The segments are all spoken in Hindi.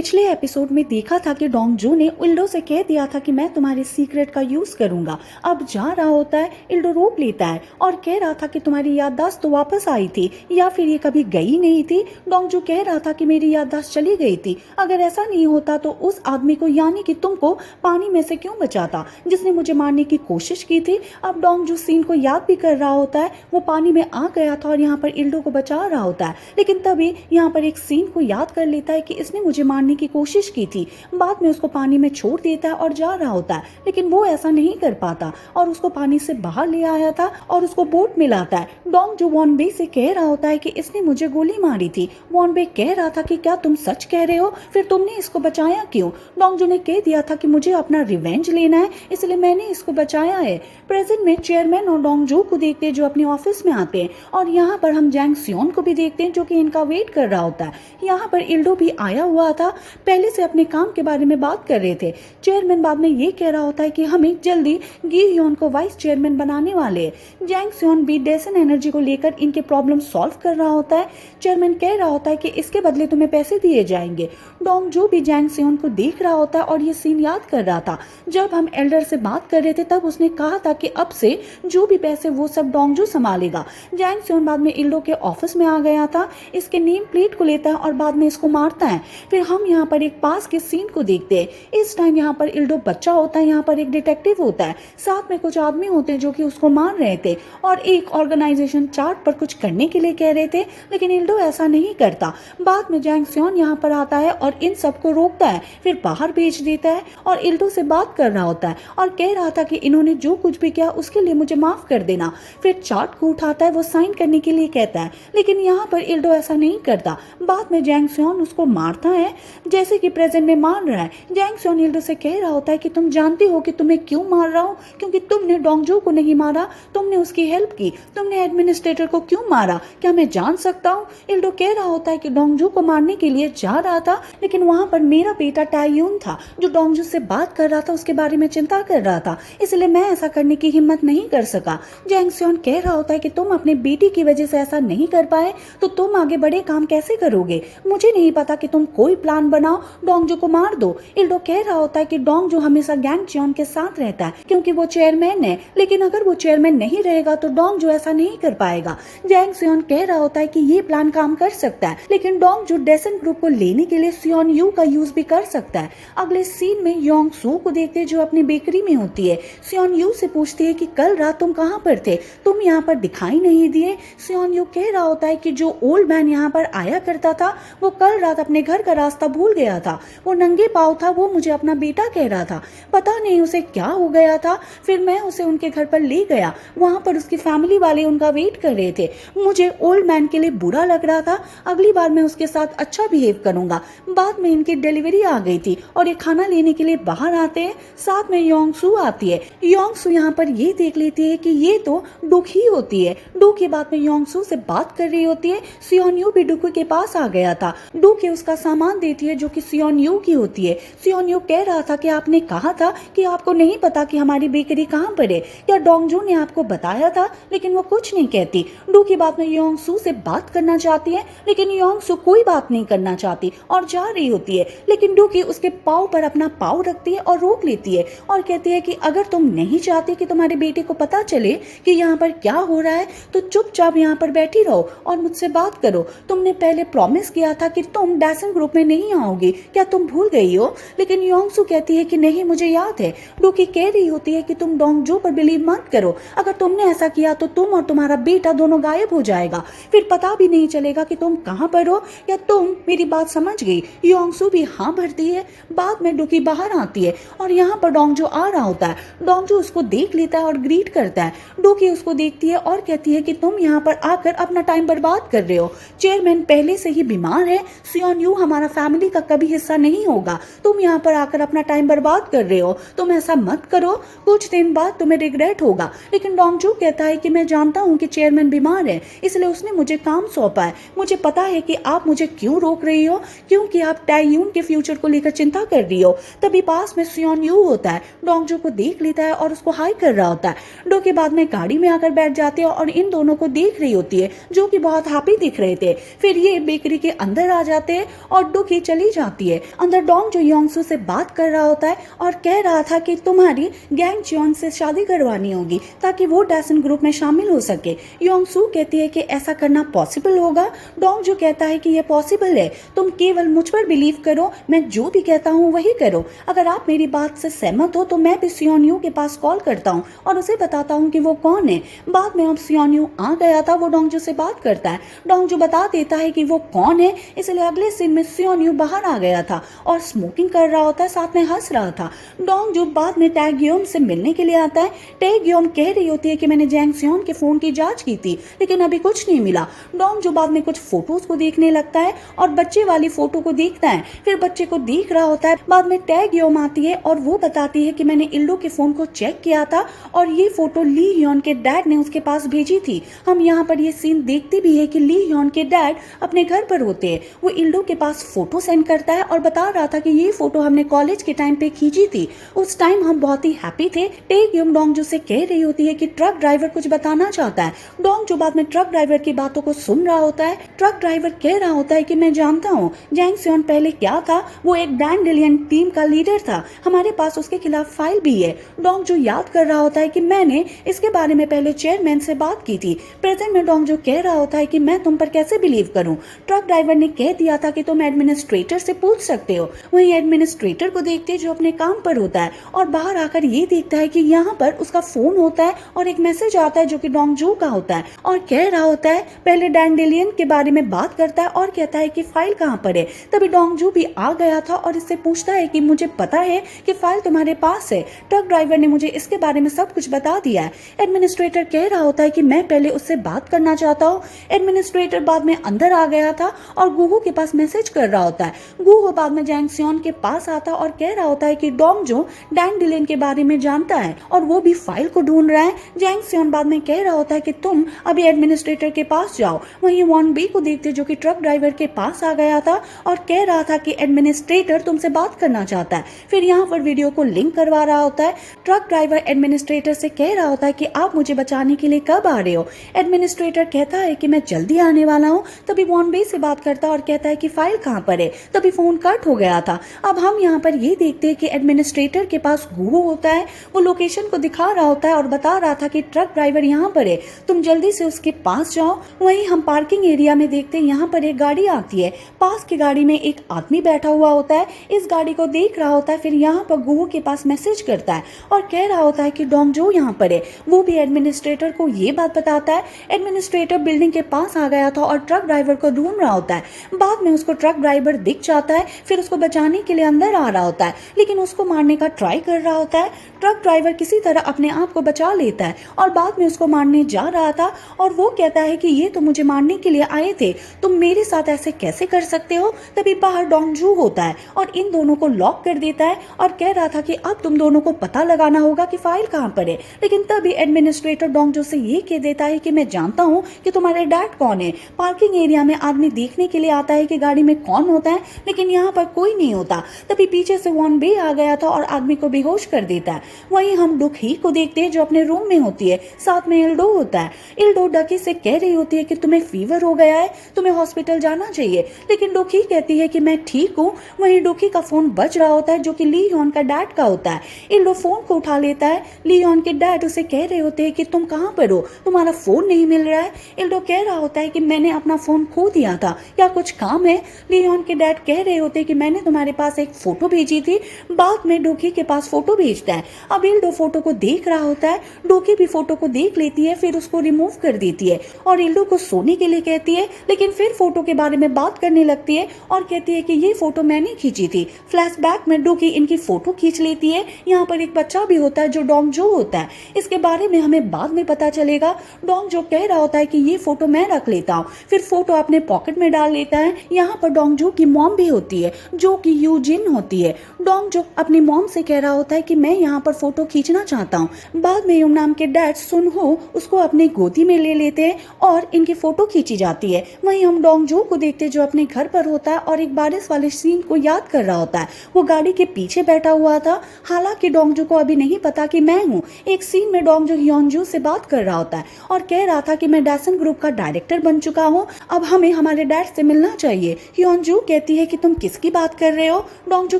पिछले एपिसोड में देखा था कि डोंगजू ने इल्डो से कह दिया था कि मैं तुम्हारे सीक्रेट का यूज करूंगा। अब जा रहा होता है, इल्डो रोक लेता है और कह रहा था कि तुम्हारी याददाश्त तो वापस आई थी या फिर ये कभी गई नहीं थी। डोंगजू कह रहा था कि मेरी याददाश्त चली गई थी, अगर ऐसा नहीं होता तो उस आदमी को यानी कि तुमको पानी में से क्यों बचाता जिसने मुझे मारने की कोशिश की थी। अब डोंगजू सीन को याद भी कर रहा होता है, वो पानी में आ गया था और यहाँ पर इल्डो को बचा रहा होता है, लेकिन तभी यहाँ पर एक सीन को याद कर लेता है कि इसने मुझे मारने की कोशिश की थी। बाद में उसको पानी में छोड़ देता है और जा रहा होता है, लेकिन वो ऐसा नहीं कर पाता और उसको पानी से बाहर ले आया था और उसको बोट में लाता है। डोंगजू वॉनबे से कह रहा होता है कि इसने मुझे गोली मारी थी। वॉनबे कह रहा था कि क्या तुम सच कह रहे हो, फिर तुमने इसको बचाया क्यों। डोंगजू ने कह दिया था कि मुझे अपना रिवेंज लेना है, इसलिए मैंने इसको बचाया है। प्रेजेंट में चेयरमैन और डोंगजू को देखते हैं जो अपने ऑफिस में आते हैं और यहाँ पर हम जैंग सियोन को भी देखते हैं जो कि इनका वेट कर रहा होता है। यहाँ पर इल्डो भी आया हुआ था, पहले से अपने काम के बारे में बात कर रहे थे। चेयरमैन बाद में ये कह रहा होता है कि हमें जल्दी गी योन को वाइस चेयरमैन बनाने वाले हैं। जैंग सियोन भी डेसन एनर्जी को लेकर इनके प्रॉब्लम सॉल्व कर रहा होता है। चेयरमैन कह रहा होता है कि इसके बदले तुम्हें पैसे दिए जाएंगे। डोंगजू भी जैंग सियोन को देख रहा होता है और ये सीन याद कर रहा था। जब हम एल्डर से बात कर रहे थे तब उसने कहा था कि अब से जो भी पैसे वो सब डोंगजू संभालेगा। जैंग सियोन बाद में इल्डो के ऑफिस में आ गया था, इसके नेम प्लेट को लेता है और बाद में इसको मारता है। फिर हम यहाँ पर एक पास के सीन को देखते हैं। इस टाइम यहाँ पर इल्डो बच्चा होता है, यहाँ पर एक डिटेक्टिव होता है, साथ में कुछ आदमी होते हैं जो कि उसको मार रहे थे और एक ऑर्गेनाइजेशन चार्ट पर कुछ करने के लिए कह रहे थे, लेकिन इल्डो ऐसा नहीं करता। बाद में जैंग सियोन यहाँ पर आता है और इन सबको रोकता है, फिर बाहर भेज देता है और इल्डो से बात कर रहा होता है और कह रहा था कि इन्होंने जो कुछ भी किया उसके लिए मुझे माफ कर देना। फिर चार्ट को उठाता है, वो साइन करने के लिए कहता है, लेकिन यहाँ पर इल्डो ऐसा नहीं करता। बाद में जैंग सियोन उसको मारता है जैसे कि प्रेजेंट में मार रहा है। जैंग सियोन इल्डो से कह रहा होता है कि तुम जानते हो कि तुम्हें क्यों मार रहा हूँ, क्योंकि तुमने डोंगजू को नहीं मारा, तुमने उसकी हेल्प की, तुमने एडमिनिस्ट्रेटर को क्यों मारा, क्या मैं जान सकता हूँ। इल्डो कह रहा होता है कि डोंगजू को मारने के लिए जा रहा था, लेकिन वहां पर मेरा बेटा टाइयून था जो डोंगजू से बात कर रहा था, उसके बारे में चिंता कर रहा था, इसलिए मैं ऐसा करने की हिम्मत नहीं कर सका। जैंग सियोन कह रहा होता है कि तुम अपने बेटी की वजह से ऐसा नहीं कर पाए तो तुम आगे बड़े काम कैसे करोगे, मुझे नहीं पता कि तुम कोई प्लान बनाओ, डोंगजू को मार दो। इल्डो कह रहा होता है कि डोंगजू हमेशा गैंग चियोन के साथ रहता है क्योंकि वो चेयरमैन है, लेकिन अगर वो चेयरमैन नहीं रहेगा तो डोंगजू ऐसा नहीं कर पाएगा। जैंग सियोन कह रहा होता है कि ये प्लान काम कर सकता है, लेकिन डोंगजू डेसन ग्रुप को लेने के लिए सियोन यू का यूज भी कर सकता है। अगले सीन में योंग सू को देखते जो अपनी बेकरी में होती है। सियोन यू से पूछती है कि कल रात तुम कहाँ पर थे, तुम यहाँ पर दिखाई नहीं दिए। सियोन यू कह रहा होता है कि जो ओल्ड मैन यहाँ पर आया करता था वो कल रात अपने घर का रास्ता भूल गया था, वो नंगे पाँव था, वो मुझे अपना बेटा कह रहा था, पता नहीं उसे क्या हो गया था। फिर मैं उसे उनके घर पर ले गया, वहां पर उसकी फैमिली वाले उनका वेट कर रहे थे, मुझे ओल्ड मैन के लिए बुरा लग रहा था, अगली बार मैं उसके साथ अच्छा बिहेव करूंगा। बाद में इनकी डिलीवरी आ गई थी और ये खाना लेने के लिए बाहर आते हैं, साथ में योंग सू आती है। योंग सू यहाँ पर ये देख लेती है कि ये तो डुक ही होती है। डुक के बाद में योंग सू से बात कर रही होती है। सियोन यू भी डुक के पास आ गया था। डुक उसका सामान देती है जो कि सियोन यू की होती है। सियोन यू कह रहा था कि आपने कहा था कि आपको नहीं पता कि हमारी बेकरी कहाँ पर है, क्या डोंगजू ने आपको बताया था, लेकिन वो कुछ नहीं कहती। डू की बात में योंग सू से बात करना चाहती है, लेकिन योंग सू कोई बात नहीं करना चाहती और जा रही होती है, लेकिन डू की उसके पाँव पर अपना पाँव रखती है और रोक लेती है और कहती है कि अगर तुम नहीं चाहती कि तुम्हारे बेटे को पता चले कि यहाँ पर क्या हो रहा है तो चुपचाप यहाँ पर बैठी रहो और मुझसे बात करो। तुमने पहले प्रॉमिस किया था कि तुम डेसन ग्रुप में नहीं आओगी, क्या तुम भूल गई हो। लेकिन योंग सू कहती है कि नहीं मुझे याद है। डोकी कह रही होती है कि तुम डोंगजू पर बिलीव मत करो, अगर तुमने ऐसा किया तो तुम और तुम्हारा बेटा दोनों गायब हो जाएगा, फिर पता भी नहीं चलेगा कि तुम कहाँ पर हो। क्या तुम मेरी बात समझ गई। योंग सू भी हाँ भरती है। बाद में डोकी बाहर आती है और यहाँ पर डोंगजू आ रहा होता है। डोंगजू उसको देख लेता है और ग्रीट करता है। डोकी उसको देखती है और कहती है कि तुम यहाँ पर आकर अपना टाइम बर्बाद कर रहे हो, चेयरमैन पहले से ही बीमार है, सियोन यू हमारा फैमिली का कभी हिस्सा नहीं होगा, तुम यहाँ पर आकर अपना टाइम बर्बाद कर रहे हो, तुम ऐसा मत करो, कुछ दिन बाद तुम्हें रिग्रेट होगा। लेकिन डोंगजू कहता है कि मैं जानता हूँ कि चेयरमैन बीमार है, इसलिए उसने मुझे काम सौंपा है, मुझे पता है कि आप मुझे क्यों रोक रही हो, क्योंकि आप टाइयून के फ्यूचर को लेकर चिंता कर रही हो। तभी पास में सियोन यू होता है, डोंगजू को देख लेता है और उसको हाई कर रहा होता है। डो के बाद में गाड़ी में आकर बैठ जाते हैं और इन दोनों को देख रही होती है जो कि बहुत हैप्पी दिख रहे थे। फिर ये बेकरी के अंदर आ जाते हैं और डो की चली जाती है। अंदर डोंग जो योंगसू से बात कर रहा होता है और कह रहा था कि तुम्हारी गैंग चियोन से शादी करवानी होगी ताकि वो डैसन ग्रुप में शामिल हो सके। योंगसू कहती है कि ऐसा करना पॉसिबल होगा। डोंग जो कहता है कि ये पॉसिबल है, तुम केवल मुझ पर बिलीव करो, मैं जो भी कहता हूँ वही करो। अगर आप मेरी बात से सहमत हो तो मैं भी सियोन्यू के पास कॉल करता हूँ और उसे बताता हूँ कि वो कौन है। बाद में अब सियोन्यू आ गया था, वो डोंगजू से बात करता है। डोंगजू बता देता है कि वो कौन है, इसलिए अगले सीन में सियोन्यू बाहर आ गया था और स्मोकिंग कर रहा होता है, साथ में हंस रहा था। डोंगजू बाद में टैगयोम से मिलने के लिए आता है। टैगयोम कह रही होती है कि मैंने जैंग सियोन के फोन की जांच की थी लेकिन अभी कुछ नहीं मिला। डोंगजू बाद में कुछ फोटोज को देखने लगता है और बच्चे वाली फोटो को देखता है, फिर बच्चे को देख रहा होता है। बाद में टैगयोम आती है और वो बताती है कि मैंने इल्डो के फोन को चेक किया था और ये फोटो ली ह्योन के डैड ने उसके पास भेजी थी। हम यहाँ पर ये सीन देखते भी है कि ली ह्योन के डैड अपने घर पर होते हैं। वो इल्डो के पास फोटो सेंड करता है और बता रहा था कि ये फोटो हमने कॉलेज के टाइम पे खींची थी, उस टाइम हम बहुत ही हैप्पी थे। टैगयोम डोंगजू से कह रही होती है कि ट्रक ड्राइवर कुछ बताना चाहता है। डोंगजू बाद में ट्रक ड्राइवर की बातों को सुन रहा होता है। ट्रक ड्राइवर कह रहा होता है कि मैं जानता हूँ जैंग सियोन पहले क्या था, वो एक डैंडेलियन टीम का लीडर था, हमारे पास उसके खिलाफ फाइल भी है। डोंगजू याद कर रहा होता है कि मैंने इसके बारे में पहले चेयरमैन से बात की थी। प्रेजेंट में डोंगजू कह रहा होता है कि मैं तुम पर कैसे बिलीव करूं, ट्रक ड्राइवर ने कह दिया था कि तुम एडमिनिस्ट्रेटर से पूछ सकते हो। वहीं एडमिनिस्ट्रेटर को देखते जो अपने काम पर होता है और बाहर आकर ये देखता है कि यहाँ पर उसका फोन होता है और एक मैसेज आता है जो कि डोंगजू का होता है और कह रहा होता है, पहले डैंडेलियन के बारे में बात करता है और कहता है कि फाइल कहाँ पर है। तभी डोंगजू भी आ गया था और इससे पूछता है कि मुझे पता है कि फाइल तुम्हारे पास है, ट्रक ड्राइवर ने मुझे इसके बारे में सब कुछ बता दिया है। एडमिनिस्ट्रेटर कह रहा होता है कि मैं पहले उससे बात करना चाहता हूँ। एडमिनिस्ट्रेटर बाद में अंदर आ गया था और गुहो के पास मैसेज कर रहा होता है। गुहो बाद में जैंग सियोन के पास आता और कह रहा होता है कि डोंगजू डैंडेलियन के बारे में जानता है और वो भी फाइल को ढूंढ रहा है। जैंग सियोन बाद में कह रहा होता है कि तुम अभी एडमिनिस्ट्रेटर के पास जाओ। वहीं वॉन बी को देखते जो कि ट्रक ड्राइवर के पास आ गया था और कह रहा था कि एडमिनिस्ट्रेटर तुमसे बात करना चाहता है। फिर यहाँ पर वीडियो को लिंक करवा रहा होता है। ट्रक ड्राइवर एडमिनिस्ट्रेटर से कह रहा होता है कि आप मुझे बचाने के लिए कब आ रहे हो। एडमिनिस्ट्रेटर कहता है कि मैं जल्दी आने वाला हूँ। तभी वॉन बी से बात करता और कहता है कि फाइल कहाँ पर है। तभी फोन कट हो गया था। अब हम यहाँ पर ये देखते हैं कि एडमिनिस्ट्रेटर के पास गुहो होता है, वो लोकेशन को दिखा रहा होता है और बता रहा था कि ट्रक ड्राइवर यहाँ पर है, तुम जल्दी से उसके पास जाओ। वहीं हम पार्किंग एरिया में देखते हैं यहाँ पर एक गाड़ी आती है। पास की गाड़ी में एक आदमी बैठा हुआ होता है, इस गाड़ी को देख रहा होता है। फिर यहाँ पर गुहो के पास मैसेज करता है और कह रहा होता है कि डोंगजू यहाँ पर है। वो भी एडमिनिस्ट्रेटर को ये बात बताता है। एडमिनिस्ट्रेटर बिल्डिंग के पास आ गया था और ट्रक ड्राइवर को ढूंढ रहा होता है। बाद में उसको ट्रक ड्राइवर दिख जाता है, फिर उसको बचाने के लिए अंदर आ रहा होता है लेकिन उसको मारने का ट्राई कर रहा होता है। ट्रक ड्राइवर किसी तरह अपने आप को बचा लेता है और बाद में उसको मारने जा रहा था और वो कहता है कि ये तो मुझे मारने के लिए आए थे, तुम मेरे साथ ऐसे कैसे कर सकते हो। तभी बाहर डोंगजू होता है और इन दोनों को लॉक कर देता है और कह रहा था कि अब तुम दोनों को पता लगाना होगा कि फाइल कहाँ पर है। लेकिन तभी एडमिनिस्ट्रेटर डोंगजू से ये कह देता है कि मैं जानता हूँ कि तुम्हारे डैड कौन है। पार्किंग एरिया में आदमी देखने के लिए आता है कि गाड़ी में कौन होता है लेकिन यहाँ पर कोई नहीं होता। तभी पीछे से वॉन बे आ गया था और आदमी को बेहोश कर देता है। वहीं हम डुखी को देखते हैं जो अपने रूम में होती है, साथ में इल्डो होता है। इल्डो डकी से कह रही होती है कि तुम्हें फीवर हो गया है, तुम्हें हॉस्पिटल जाना चाहिए, लेकिन डुखी कहती है कि मैं ठीक हूँ। वहीं डुखी का फोन बज रहा होता है जो कि ली ह्योन का डैड का होता है। इल्डो फोन को उठा लेता है। ली ह्योन के डैड उसे कह रहे होते हैं कि तुम कहाँ पर हो, तुम्हारा फोन नहीं मिल रहा है। इल्डो कह रहा होता है कि मैंने अपना फोन खो दिया था, क्या कुछ काम है। ली ह्योन के डैड कह रहे होते हैं कि मैंने तुम्हारे पास एक फोटो भेजी थी। बाद में डोकी के पास फोटो भेजता है। अब इल्डो फोटो को देख रहा होता है, डोकी भी फोटो को देख लेती है, फिर उसको रिमूव कर देती है और इल्डो को सोने के लिए कहती है। लेकिन फिर फोटो के बारे में बात करने लगती है और कहती है कि ये फोटो मैंने खींची थी। फ्लैशबैक में डोकी इनकी फोटो खींच लेती है। यहाँ पर एक बच्चा भी होता है जो डोंगजू होता है। इसके बारे में हमें बाद में पता चलेगा। डोंगजू कह रहा होता है कि ये फोटो मैं रख लेता हूँ, फिर फोटो अपने पॉकेट में डाल लेता है। यहाँ पर डोंगजू की मॉम भी होती है जो कि यूजिन होती है। डोंगजू अपनी मॉम से कह रहा होता है कि मैं यहाँ पर फोटो खींचना चाहता हूँ। बाद में यूम नाम के डैड सुनहो उसको अपनी गोदी में ले लेते हैं और इनकी फोटो खींची जाती है। वहीं हम डोंगजू को देखते जो अपने घर पर होता है और एक बारिश वाले सीन को याद कर रहा होता है। वो गाड़ी के पीछे बैठा हुआ था, हालांकि डोंगजू को अभी नहीं पता कि मैं हूँ। एक सीन में डोंगजू ह्योनजू से बात कर रहा होता है और कह रहा था कि मैं डैसन ग्रुप का डायरेक्टर बन चुका हूँ, अब हमें हमारे डैड से मिलना चाहिए। ह्योनजू कहती है कि तुम किसकी बात कर रहे हो। डोंगजू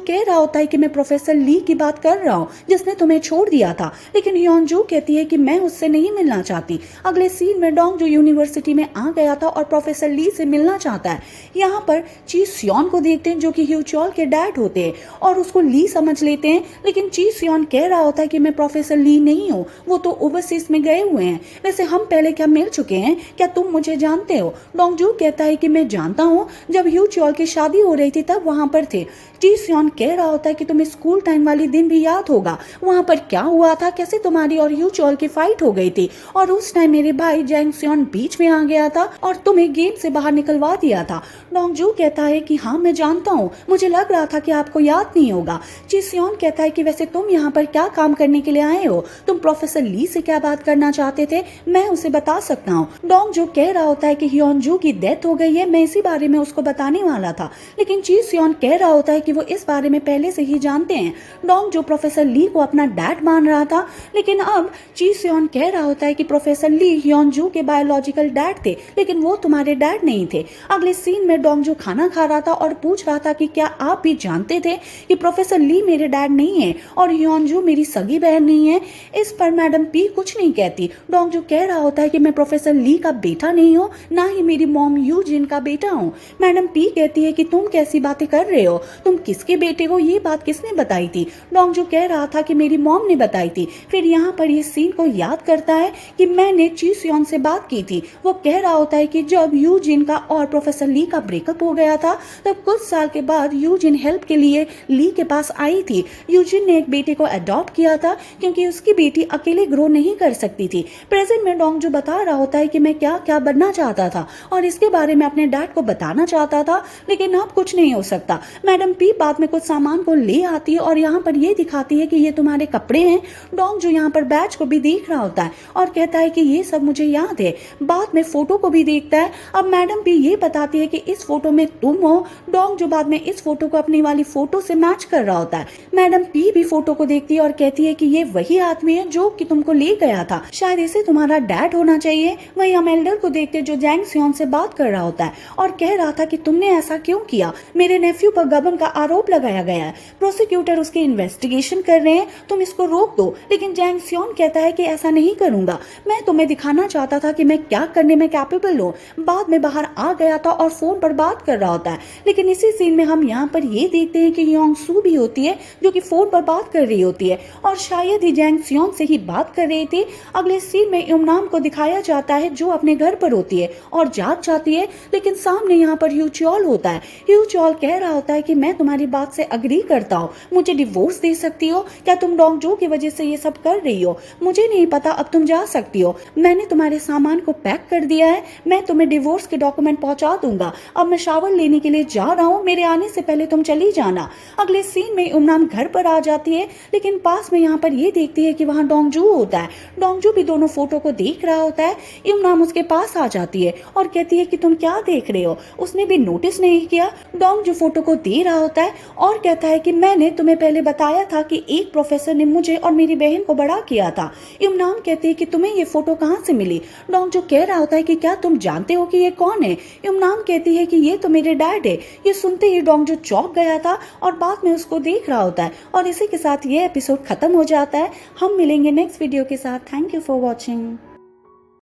कह रहा होता है कि मैं प्रोफेसर ली की बात कर रहा हूँ जिसने तुम्हें छोड़ दिया था, लेकिन ह्योनजू कहती है कि मैं उससे नहीं मिलना चाहती। अगले सीन में डोंगजू यूनिवर्सिटी में आ गया था और प्रोफेसर ली से मिलना चाहता है। यहाँ पर ची सियोन को देखते हैं जो कि ह्यूचॉल के डैड होते हैं और उसको ली समझ लेते हैं, लेकिन ची सियोन कह रहा होता है कि मैं प्रोफेसर ली नहीं हूँ, वो तो ओवरसीज में गए हुए हैं। वैसे हम पहले क्या मिल चुके हैं, क्या तुम मुझे जानते हो। डोंगजू कहता है कि मैं जानता हूँ, जब ह्यूचॉल की शादी हो रही थी तब वहां पर थे। ची सियोन कह रहा होता है कि तुम्हें स्कूल टाइम वाली दिन भी याद होगा, वहां पर क्या हुआ था, कैसे तुम्हारी और ह्यूचॉल की फाइट हो गई थी और उस टाइम मेरे भाई जैंग सियोन बीच में आ गया था और तुम्हें गेम से बाहर निकलवा दिया था। डोंगजू कहता है कि हाँ मैं जानता हूँ, मुझे लग रहा था कि आपको याद नहीं होगा। ची सियोन कहता है कि वैसे तुम यहाँ पर क्या काम करने के लिए आए हो, तुम प्रोफेसर ली से क्या बात करना चाहते थे, मैं उसे बता सकता हूँ। डोंगजू कह रहा होता है कि ह्योनजू की डेथ हो गई है, मैं इसी बारे में उसको बताने वाला था, लेकिन ची सियोन कह रहा होता है कि वो इस बारे में पहले से ही जानते हैं। डोंगजू प्रोफेसर ली को अपना डैड मान रहा था, लेकिन अब ची सियोन कह रहा होता है कि प्रोफेसर ली ह्योनजू के बायोलॉजिकल डैड थे, लेकिन वो तुम्हारे डैड नहीं थे। अगले सीन में डोंगजू खाना खा रहा था और पूछ रहा था कि क्या आप भी जानते थे कि प्रोफेसर ली मेरे डैड नहीं है और ह्योनजू मेरी सगी बहन नहीं है। इस पर मैडम पी कुछ नहीं कहती। डोंगजू कह रहा होता है कि मैं प्रोफेसर ली का बेटा नहीं हूँ, ना ही मेरी मॉम यूजिन का बेटा हूँ। मैडम पी कहती है कि तुम कैसी बातें कर रहे हो, तुम किसके बेटे हो, ये बात किसने बताई थी। डोंगजू कह रहा था कि मेरी मॉम ने बताई थी। फिर यहाँ पर ये सीन को याद करता है कि मैंने ची सियोन से बात की थी। वो कह रहा होता है कि जब यूजिन का और प्रोफेसर ली का ब्रेकअप हो गया था तब कुछ साल के बाद यूजिन हेल्प के लिए ली के पास आई थी। यूजिन ने एक बेटे को अडॉप्ट किया था क्योंकि उसकी बेटी अकेले ग्रो नहीं कर सकती थी। प्रेजेंट में डोंगजू बता रहा होता है कि मैं क्या क्या बनना चाहता था और इसके बारे में अपने डैड को बताना चाहता था, लेकिन अब कुछ नहीं हो सकता। मैडम पी बाद में कुछ सामान को ले आती है और यहाँ पर ये दिखाती है कि ये तुम्हारे कपड़े हैं। डोंगजू यहाँ पर बैच को भी देख रहा होता है और कहता है कि ये सब मुझे याद है। बाद में फोटो को भी देखता है। अब मैडम पी ये बताती है कि इस फोटो में तुम हो। डोंगजू बाद में इस फोटो को अपनी वाली फोटो से मैच कर रहा होता है। मैडम पी भी फोटो को देखती है और कहती है कि ये वही आदमी है जो कि तुमको ले गया था, शायद इसे तुम्हारा डैड होना चाहिए। वही हम एल्डर को देखते जो जैंग सियोन से बात कर रहा होता है और कह रहा था कि तुमने ऐसा क्यों किया, मेरे नेफ्यू पर गबन का आरोप लगाया गया है, प्रोसिक्यूटर उसके इन्वेस्टिगेशन कर रहे हैं, तुम इसको रोक दो। लेकिन जैंग सियोन कहता है कि ऐसा नहीं करूंगा, मैं तुम्हें दिखाना चाहता था कि मैं क्या करने में कैपेबल हूँ। बाद में बाहर आ गया था और फोन पर बात कर रहा होता है। लेकिन इसी सीन में हम यहाँ पर ये देखते हैं कि योंग सू भी होती है जो कि फोन पर बात कर रही होती है और शायद ही जैंग सियोन से ही बात कर रही थी। अगले सीन में युमनाम को दिखाया जाता है जो अपने घर पर होती है और जाग जाती है, लेकिन सामने यहाँ पर ह्यूचॉल होता है। ह्यूचॉल कह रहा होता है कि मैं तुम्हारी बात से अग्री करता हूँ, मुझे डिवोर्स दे सकती हो, क्या तुम डोंगजू की वजह से ये सब कर रही हो, मुझे नहीं पता, अब तुम जा सकती हो, मैंने तुम्हारे सामान को पैक कर दिया है, मैं तुम्हें डिवोर्स के डॉक्यूमेंट पहुंचा दूंगा, अब मैं शावर लेने के लिए जा रहा हूँ, मेरे आने से पहले तुम चली जाना। अगले सीन में युमनाम घर पर आ जाती है, लेकिन पास में यहाँ पर ये देखती है कि वहाँ डोंगजू होता है। डोंगजू भी दोनों फोटो को देख रहा होता है। युमनाम उसके पास आ जाती है और कहती है कि तुम क्या देख रहे हो, उसने भी नोटिस नहीं किया। डोंगजू फोटो को दे रहा होता है और कहता है कि मैंने तुम्हें पहले बताया था कि एक प्रोफेसर ने मुझे और मेरी बहन को बड़ा किया था। युमनाम कहती है कि तुम्हें ये फोटो कहाँ से मिली। डोंगजू कह रहा होता है कि क्या तुम जानते हो कि ये कौन है। युमनाम कहती है कि ये तो मेरे डैड है। ये सुनते ही डोंगजू चौंक गया था और बाद में उसको देख रहा होता है और इसी के साथ ये एपिसोड खत्म हो जाता है। हम मिलेंगे नेक्स्ट वीडियो के साथ। Thank you for watching.